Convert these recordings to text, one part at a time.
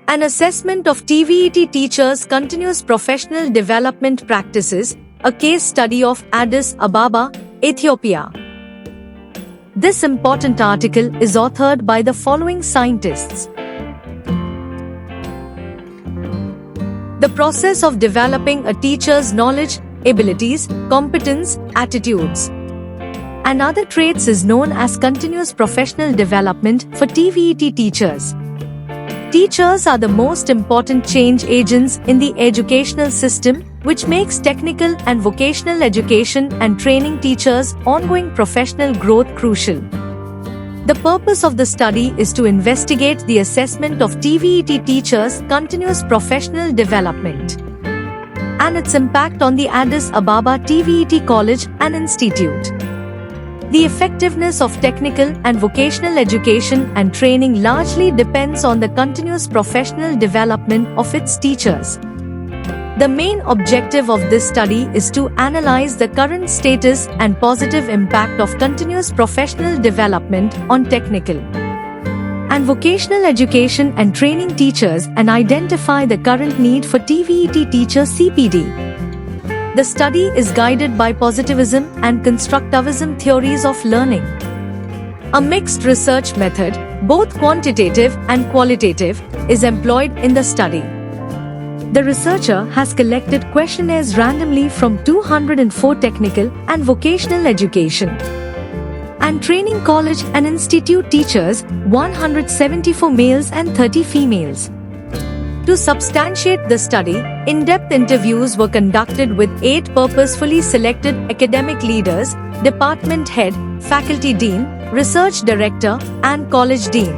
An assessment of TVET teachers' continuous professional development practices, a case study of Addis Ababa, Ethiopia. This important article is authored by the following scientists. The process of developing a teacher's knowledge, abilities, competence, attitudes, and other traits is known as continuous professional development for TVET teachers. Teachers are the most important change agents in the educational system, which makes technical and vocational education and training teachers' ongoing professional growth crucial. The purpose of the study is to investigate the assessment of TVET teachers' continuous professional development and its impact on the Addis Ababa TVET College and Institute. The effectiveness of technical and vocational education and training largely depends on the continuous professional development of its teachers. The main objective of this study is to analyze the current status and positive impact of continuous professional development on technical and vocational education and training teachers and identify the current need for TVET teacher CPD. The study is guided by positivism and constructivism theories of learning. A mixed research method, both quantitative and qualitative, is employed in the study. The researcher has collected questionnaires randomly from 204 technical and vocational education and training college and institute teachers, 174 males and 30 females. To substantiate the study, in-depth interviews were conducted with 8 purposefully selected academic leaders, department head, faculty dean, research director, and college dean.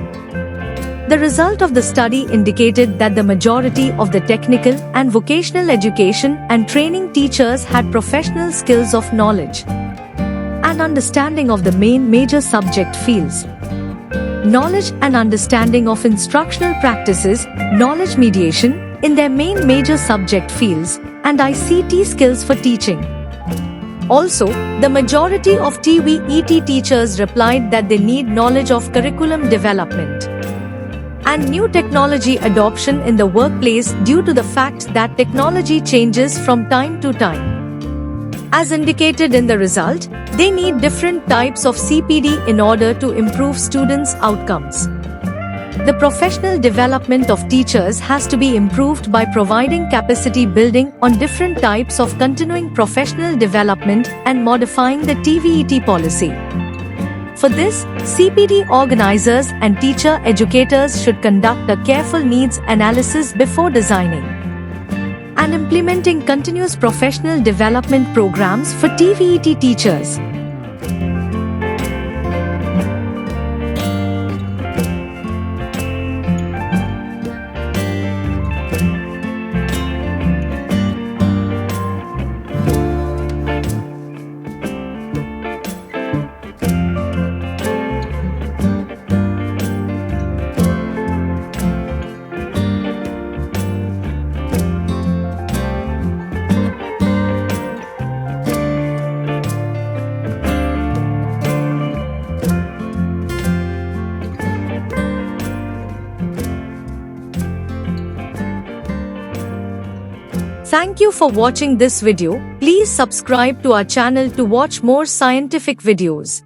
The result of the study indicated that the majority of the technical and vocational education and training teachers had professional skills of knowledge and understanding of the main major subject fields: knowledge and understanding of instructional practices, knowledge mediation in their main major subject fields, and ICT skills for teaching. Also, the majority of TVET teachers replied that they need knowledge of curriculum development and new technology adoption in the workplace due to the fact that technology changes from time to time. As indicated in the result, they need different types of CPD in order to improve students' outcomes. The professional development of teachers has to be improved by providing capacity building on different types of continuing professional development and modifying the TVET policy. For this, CPD organizers and teacher educators should conduct a careful needs analysis before designing and implementing continuous professional development programs for TVET teachers. Thank you for watching this video. Please subscribe to our channel to watch more scientific videos.